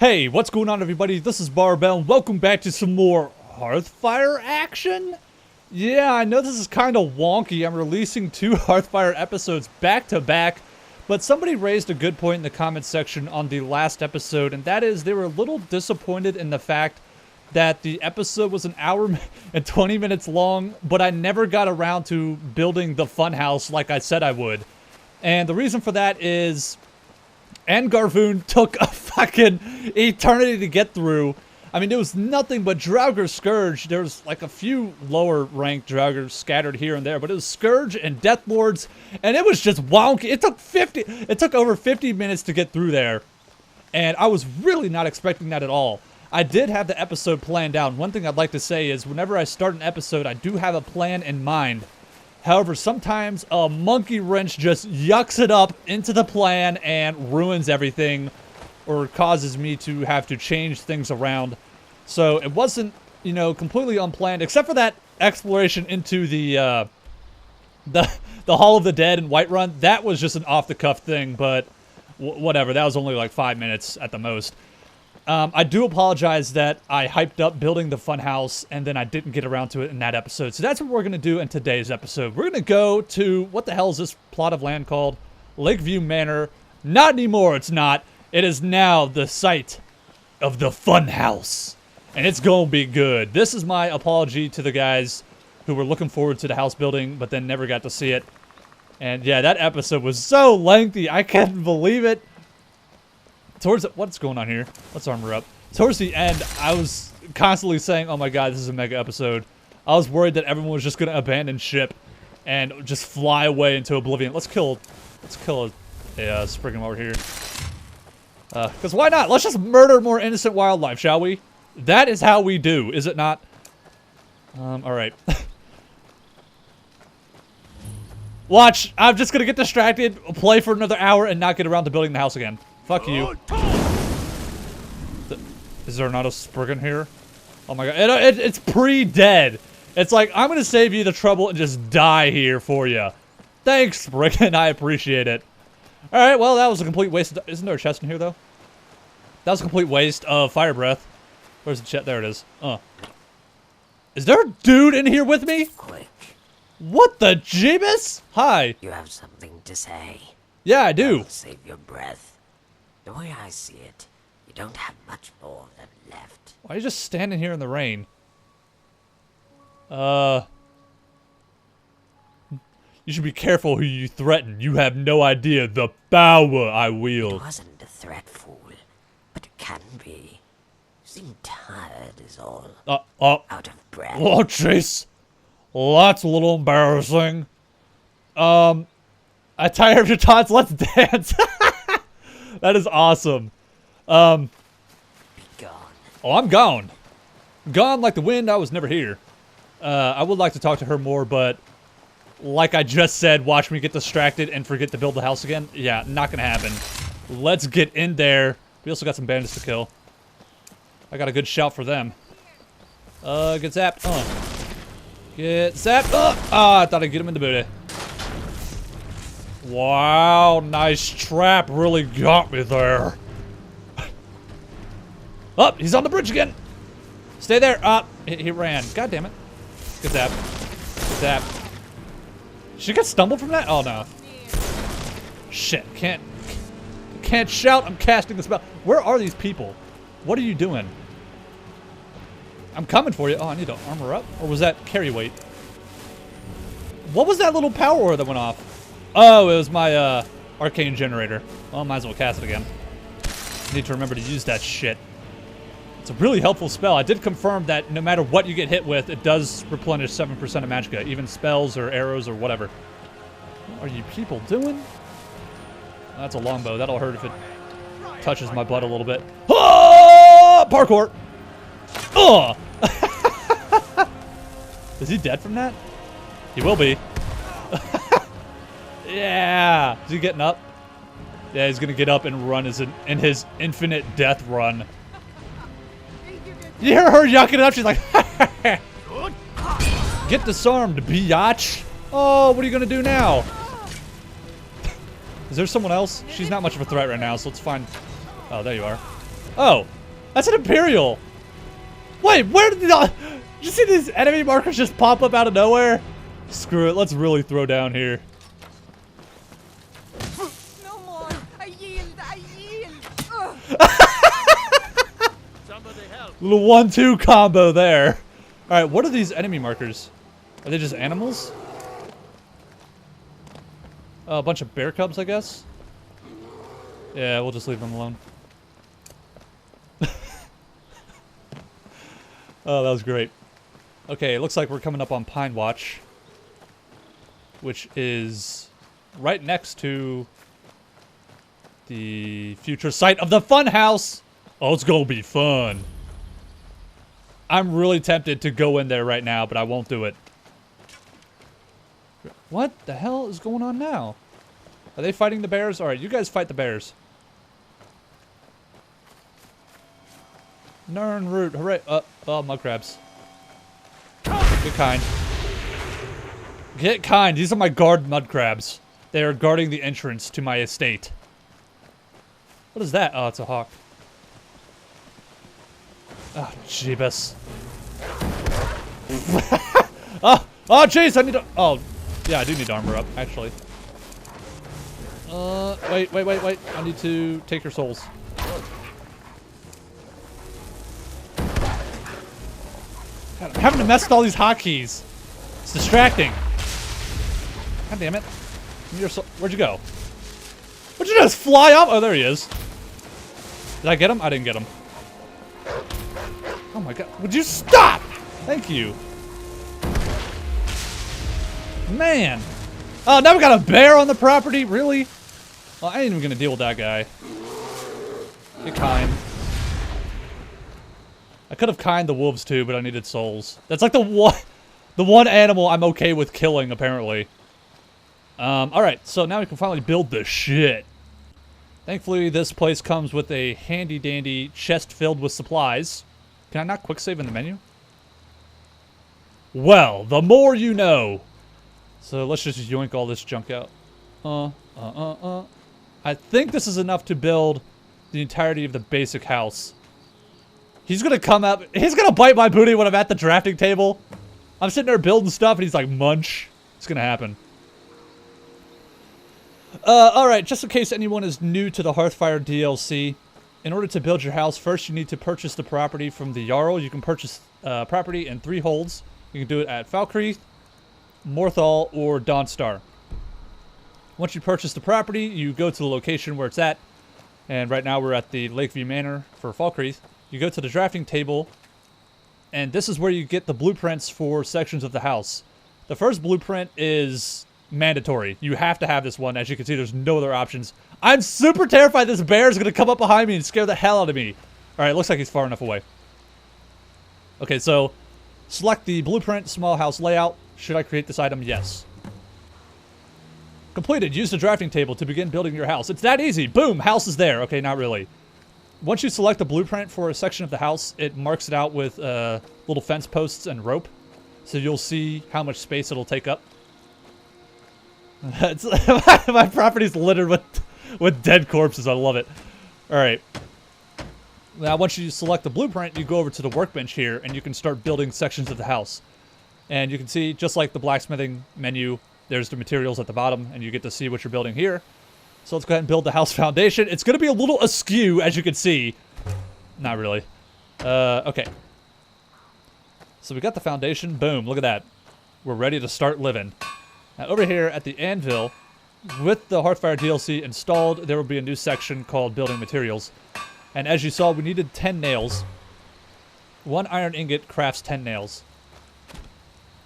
Hey, what's going on, everybody? This is Barbell. Welcome back to some more Hearthfire action. Yeah, I know this is kind of wonky. I'm releasing 2 Hearthfire episodes back to back, but somebody raised a good point in the comments section on the last episode, and that is they were a little disappointed in the fact that the episode was an hour and 20 minutes long, but I never got around to building the funhouse like I said I would. And the reason for that is Garvoon took a fucking eternity to get through. I mean, it was nothing but Draugr Scourge. There was like a few lower ranked Draugrs scattered here and there, but it was Scourge and Death Lords, and it was just wonky. It took over 50 minutes to get through there, and I was really not expecting that at all. I did have the episode planned out. One thing I'd like to say is whenever I start an episode, I do have a plan in mind. However, sometimes a monkey wrench just yucks it up into the plan and ruins everything, or causes me to have to change things around. So it wasn't, you know, completely unplanned, except for that exploration into the Hall of the Dead in Whiterun. That was just an off-the-cuff thing, but whatever. That was only like 5 minutes at the most. I do apologize that I hyped up building the funhouse and then I didn't get around to it in that episode. So that's what we're going to do in today's episode. We're going to go to, what the hell is this plot of land called? Lakeview Manor. Not anymore, it's not. It is now the site of the funhouse. And it's going to be good. This is my apology to the guys who were looking forward to the house building but then never got to see it. And yeah, that episode was so lengthy. I couldn't believe it. What's going on here? Let's armor up. Towards the end, I was constantly saying, oh my god, this is a mega episode. I was worried that everyone was just going to abandon ship and just fly away into oblivion. Let's kill a Spriggan while we're here. Because why not? Let's just murder more innocent wildlife, shall we? That is how we do, is it not? Alright. Watch, I'm just going to get distracted, play for another hour, and not get around to building the house again. Fuck you. Is there not a Spriggan here? Oh my god. It's pre-dead. It's like, I'm going to save you the trouble and just die here for you. Thanks, Spriggan. I appreciate it. Alright, well, that was a complete waste of... Isn't there a chest in here, though? That was a complete waste of fire breath. Where's the chest? There it is. Is there a dude in here with me? Quick. What the Jeebus? Hi. You have something to say. Yeah, I do. Save your breath. The way I see it, you don't have much more than left. Why are you just standing here in the rain? You should be careful who you threaten. You have no idea the power I wield. It wasn't a threat, fool, but it can be. You seem tired is all. Out of breath. Oh, jeez. That's a little embarrassing. I tired your taunts. Let's dance. That is awesome. Be gone. Oh, I'm gone. Gone like the wind. I was never here. I would like to talk to her more, but like I just said, watch me get distracted and forget to build the house again. Yeah, not gonna happen. Let's get in there. We also got some bandits to kill. I got a good shout for them. Get zapped. Get zapped. I thought I'd get him in the booty. Wow, nice trap. Really got me there. Oh, he's on the bridge again. Stay there. He ran. God damn it. Get zapped. Get zapped. Did she get stumbled from that? Oh, no. Shit. Can't shout. I'm casting the spell. Where are these people? What are you doing? I'm coming for you. Oh, I need to armor up. Or was that carry weight? What was that little power aura that went off? Oh, it was my arcane generator. Well, might as well cast it again. Need to remember to use that shit. It's a really helpful spell. I did confirm that no matter what you get hit with, it does replenish 7% of magicka, even spells or arrows or whatever. What are you people doing? That's a longbow. That'll hurt if it touches my butt a little bit. Oh! Parkour! Oh! Is he dead from that? He will be. Yeah! Is he getting up? Yeah, he's gonna get up and run in his infinite death run. You hear her yucking it up? She's like, get disarmed, biatch. Oh, what are you gonna do now? Is there someone else? She's not much of a threat right now, so let's find... Oh, there you are. Oh, that's an Imperial. Wait, where did did you see these enemy markers just pop up out of nowhere? Screw it, let's really throw down here. No more. I yield. I yield. Somebody help. Little 1-2 combo there. All right, what are these enemy markers? Are they just animals? A bunch of bear cubs, I guess. Yeah, we'll just leave them alone. Oh, that was great. Okay, it looks like we're coming up on Pine Watch, which is right next to the future site of the Fun House. Oh, it's gonna be fun. I'm really tempted to go in there right now, but I won't do it. What the hell is going on now? Are they fighting the bears? All right, you guys fight the bears. Nern root, hooray. Oh, mud crabs. Get kind. Get kind. These are my guard mud crabs. They are guarding the entrance to my estate. What is that? Oh, it's a hawk. Oh, jeebus. Oh, jeez, I need to... Oh, yeah, I do need to armor up, actually. Wait. I need to take your souls. God, I'm having to mess with all these hotkeys. It's distracting. God damn it. Where'd you go? Where'd you just fly off? Oh, there he is. Did I get him? I didn't get him. Oh my god. Would you stop? Thank you. Man. Oh, now we got a bear on the property? Really? Well, I ain't even gonna deal with that guy. Get kind. I could have kind the wolves too, but I needed souls. That's like the one animal I'm okay with killing, apparently. Alright, so now we can finally build the shit. Thankfully, this place comes with a handy-dandy chest filled with supplies. Can I not quick save in the menu? Well, the more you know. So let's just yoink all this junk out. I think this is enough to build the entirety of the basic house. He's gonna come up. He's gonna bite my booty when I'm at the drafting table. I'm sitting there building stuff and he's like, munch. It's gonna happen. Alright, just in case anyone is new to the Hearthfire DLC, in order to build your house, first you need to purchase the property from the Jarl. You can purchase property in 3 holds. You can do it at Falskaar, Morthal, or Dawnstar. Once you purchase the property, you go to the location where it's at. And right now we're at the Lakeview Manor for Falskaar. You go to the drafting table, and this is where you get the blueprints for sections of the house. The first blueprint is mandatory. You have to have this one. As you can see, there's no other options. I'm super terrified this bear is going to come up behind me and scare the hell out of me. Alright, looks like he's far enough away. Okay, so select the blueprint, small house layout. Should I create this item? Yes. Completed. Use the drafting table to begin building your house. It's that easy. Boom, house is there. Okay, not really. Once you select a blueprint for a section of the house, it marks it out with little fence posts and rope. So you'll see how much space it'll take up. My property's littered with dead corpses. I love it. Alright. Now, once you select the blueprint, you go over to the workbench here, and you can start building sections of the house. And you can see, just like the blacksmithing menu, there's the materials at the bottom, and you get to see what you're building here. So let's go ahead and build the house foundation. It's going to be a little askew, as you can see. Not really. Okay. So we got the foundation. Boom. Look at that. We're ready to start living. Now, over here at the anvil, with the Hearthfire DLC installed, there will be a new section called Building Materials. And as you saw, we needed 10 nails. 1 iron ingot crafts 10 nails.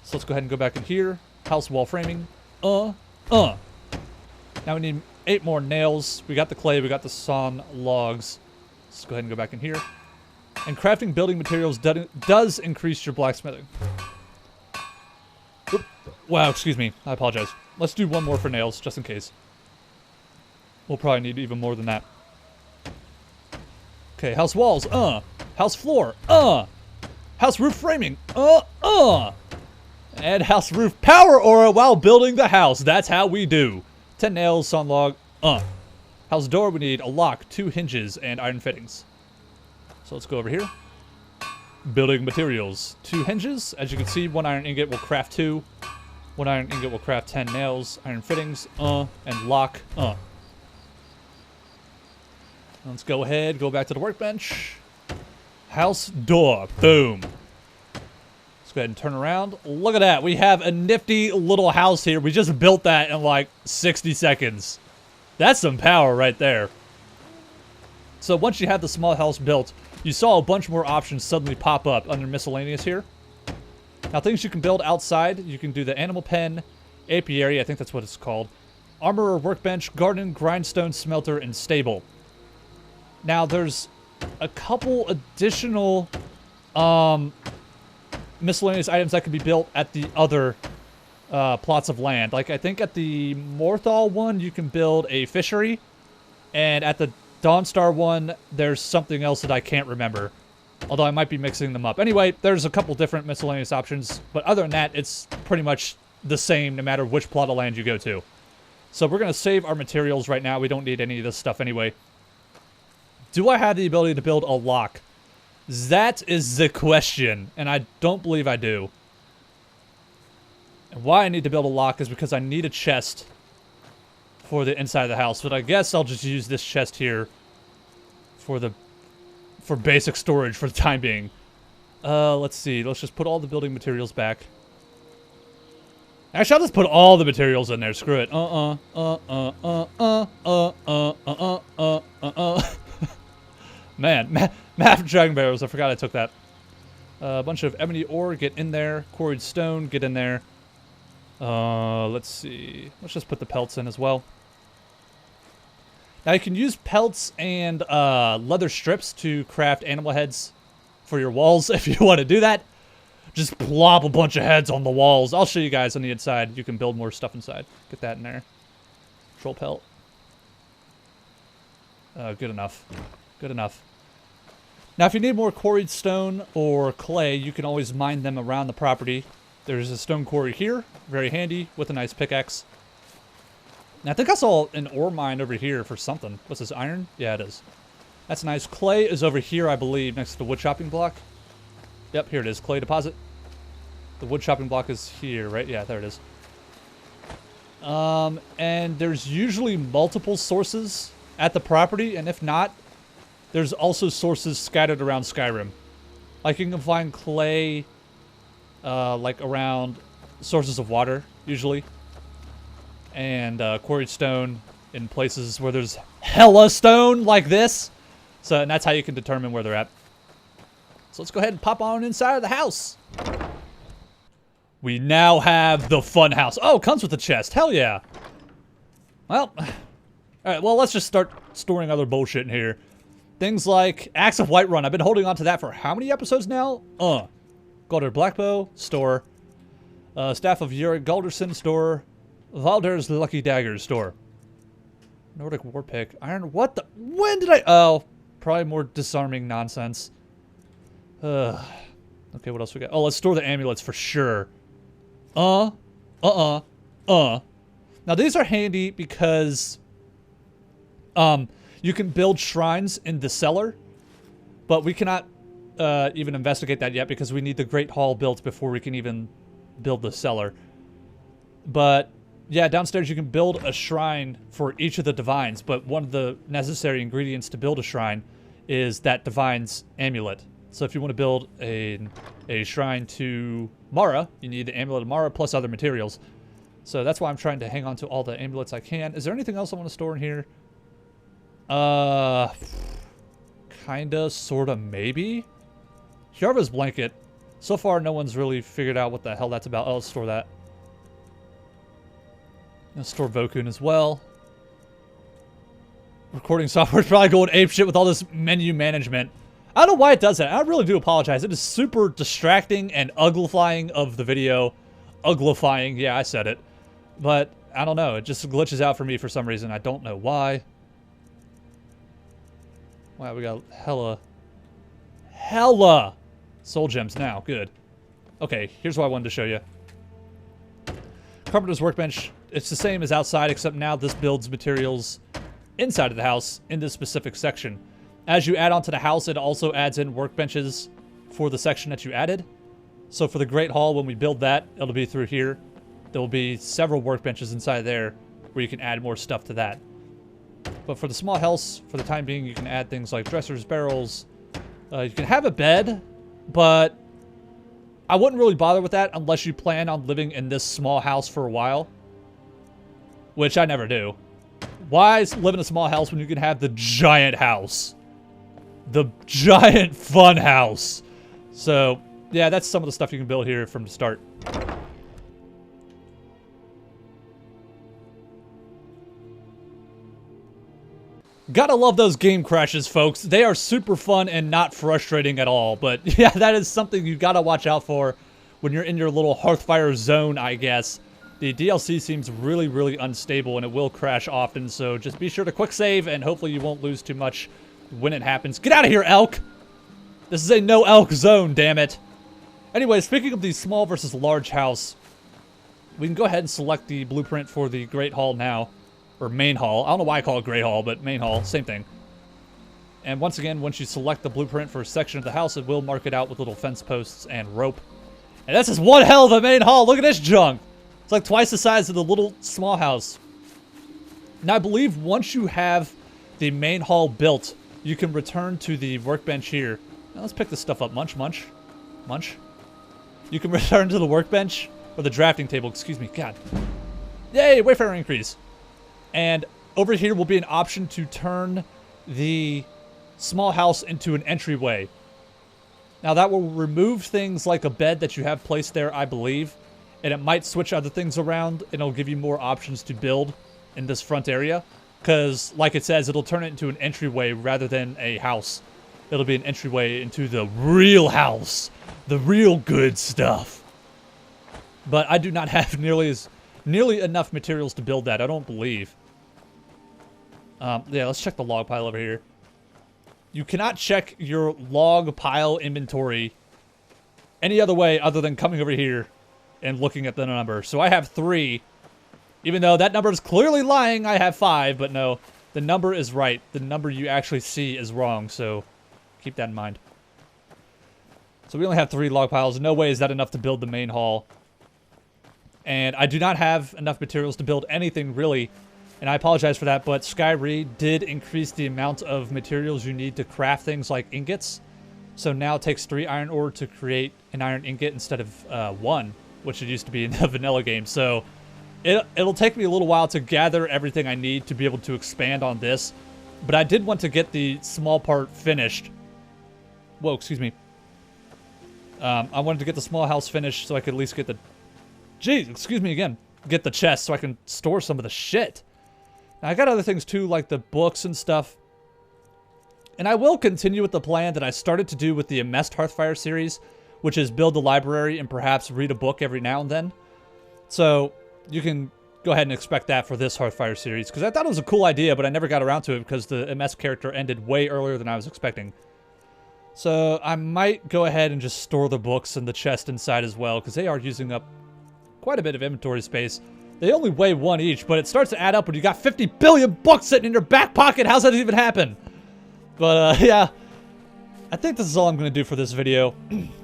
So let's go ahead and go back in here. House wall framing. Now we need 8 more nails. We got the clay, we got the sawn logs. Let's go ahead and go back in here. And crafting building materials does increase your blacksmithing. Oop. Wow, excuse me. I apologize. Let's do 1 more for nails, just in case. We'll probably need even more than that. Okay, house walls, House floor, House roof framing, And house roof power aura while building the house. That's how we do. 10 nails, sawn log, House door, we need a lock, 2 hinges, and iron fittings. So let's go over here. Building materials. 2 hinges. As you can see, 1 iron ingot will craft 2. 1 iron ingot will craft 10 nails. Iron fittings, and lock, Let's go ahead, go back to the workbench. House door. Boom. Let's go ahead and turn around. Look at that. We have a nifty little house here. We just built that in like 60 seconds. That's some power right there. So once you have the small house built, you saw a bunch more options suddenly pop up under miscellaneous here. Now things you can build outside, you can do the animal pen, apiary, I think that's what it's called, armorer, workbench, garden, grindstone, smelter, and stable. Now there's a couple additional miscellaneous items that can be built at the other plots of land. Like I think at the Morthal one you can build a fishery, and at the Dawnstar one there's something else that I can't remember. Although I might be mixing them up. Anyway, there's a couple different miscellaneous options, but other than that, it's pretty much the same no matter which plot of land you go to. So we're going to save our materials right now. We don't need any of this stuff anyway. Do I have the ability to build a lock? That is the question, and I don't believe I do. And why I need to build a lock is because I need a chest for the inside of the house, but I guess I'll just use this chest here for basic storage for the time being. Let's see. Let's just put all the building materials back. Actually, I'll just put all the materials in there. Screw it. Man, map of dragon barrels. I forgot I took that. A bunch of ebony ore. Get in there. Quarried stone. Get in there. Let's see. Let's just put the pelts in as well. Now you can use pelts and leather strips to craft animal heads for your walls if you want to do that. Just plop a bunch of heads on the walls. I'll show you guys on the inside. You can build more stuff inside. Get that in there. Troll pelt. Good enough. Good enough. Now if you need more quarried stone or clay, you can always mine them around the property. There's a stone quarry here. Very handy with a nice pickaxe. Now, I think I saw an ore mine over here for something. What's this, iron? Yeah, it is. That's nice. Clay is over here, I believe, next to the wood chopping block. Yep, here it is. Clay deposit. The wood chopping block is here, right? Yeah, there it is. And there's usually multiple sources at the property, and if not, there's also sources scattered around Skyrim. Like, you can find clay, like, around sources of water, usually. And quarried stone in places where there's hella stone like this. So, and that's how you can determine where they're at. So let's go ahead and pop on inside of the house. We now have the fun house. Oh, it comes with a chest. Hell yeah. Well, alright, well, let's just start storing other bullshit in here. Things like Axe of Whiterun. I've been holding on to that for how many episodes now? Galder Blackbow, store. Staff of Yurik Galderson, store. Valder's Lucky Dagger, store. Nordic War Pick. Iron, what the? When did I? Oh, probably more disarming nonsense. Okay, what else we got? Oh, let's store the amulets for sure. Now these are handy because you can build shrines in the cellar, but we cannot even investigate that yet because we need the Great Hall built before we can even build the cellar. But yeah, downstairs you can build a shrine for each of the divines, but one of the necessary ingredients to build a shrine is that divine's amulet. So if you want to build a shrine to Mara, you need the amulet of Mara plus other materials. So that's why I'm trying to hang on to all the amulets I can. Is there anything else I want to store in here? Kinda, sorta, maybe? Jarva's blanket. So far, no one's really figured out what the hell that's about. Oh, let's store that. Let's store Vokun as well. Recording software is probably going apeshit with all this menu management. I don't know why it does that. I really do apologize. It is super distracting and uglifying of the video. Uglifying, yeah, I said it. But, I don't know. It just glitches out for me for some reason. I don't know why. Wow, we got hella soul gems now. Good. Okay, here's what I wanted to show you. Carpenter's Workbench. It's the same as outside, except now this builds materials inside of the house in this specific section. As you add onto the house, it also adds in workbenches for the section that you added. So for the Great Hall, when we build that, it'll be through here. There will be several workbenches inside there where you can add more stuff to that. But for the small house, for the time being, you can add things like dressers, barrels. You can have a bed, but I wouldn't really bother with that unless you plan on living in this small house for a while, which I never do. Why live in a small house when you can have the giant house? The giant fun house. So, yeah, that's some of the stuff you can build here from the start. Gotta love those game crashes, folks. They are super fun and not frustrating at all. But yeah, that is something you gotta watch out for when you're in your little Hearthfire zone, I guess. The DLC seems really, really unstable and it will crash often. So just be sure to quick save and hopefully you won't lose too much when it happens. Get out of here, elk! This is a no elk zone, damn it. Anyway, speaking of the small versus large house, we can go ahead and select the blueprint for the Great Hall now. Or main hall. I don't know why I call it Great Hall, but main hall, same thing. And once again, once you select the blueprint for a section of the house, it will mark it out with little fence posts and rope. And this is one hell of a main hall. Look at this junk. It's like twice the size of the little small house. Now, I believe once you have the main hall built, you can return to the workbench here. Now, let's pick this stuff up. Munch, munch, munch. You can return to the workbench, or the drafting table, excuse me. God. Yay, Wayfarer increase. And over here will be an option to turn the small house into an entryway. Now that will remove things like a bed that you have placed there, I believe. And it might switch other things around and it'll give you more options to build in this front area. Because, like it says, it'll turn it into an entryway rather than a house. It'll be an entryway into the real house. The real good stuff. But I do not have nearly enough materials to build that, I don't believe. Yeah, let's check the log pile over here. You cannot check your log pile inventory any other way other than coming over here and looking at the number. So I have 3. Even though that number is clearly lying, I have 5. But no, the number is right. The number you actually see is wrong. So keep that in mind. So we only have 3 log piles. No way is that enough to build the main hall. And I do not have enough materials to build anything, really. And I apologize for that, but Skyrim did increase the amount of materials you need to craft things like ingots. So now it takes 3 iron ore to create an iron ingot instead of 1, which it used to be in the vanilla game. So it'll take me a little while to gather everything I need to be able to expand on this. But I did want to get the small part finished. Whoa, excuse me. I wanted to get the small house finished so I could at least get the... Jeez, excuse me again. Get the chest so I can store some of the shit. Now, I got other things too, like the books and stuff. And I will continue with the plan that I started to do with the Amassed Hearthfire series, which is build a library and perhaps read a book every now and then. So you can go ahead and expect that for this Hearthfire series, because I thought it was a cool idea, but I never got around to it because the MS character ended way earlier than I was expecting. So I might go ahead and just store the books in the chest inside as well, because they are using up quite a bit of inventory space. They only weigh 1 each, but it starts to add up when you got 50 billion books sitting in your back pocket. How's that even happen? But, yeah. I think this is all I'm going to do for this video.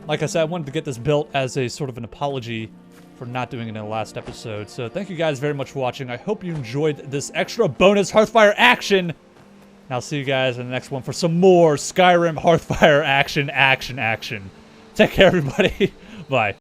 Like I said, I wanted to get this built as a sort of an apology for not doing it in the last episode. So, thank you guys very much for watching. I hope you enjoyed this extra bonus Hearthfire action. And I'll see you guys in the next one for some more Skyrim Hearthfire action. Take care, everybody. Bye.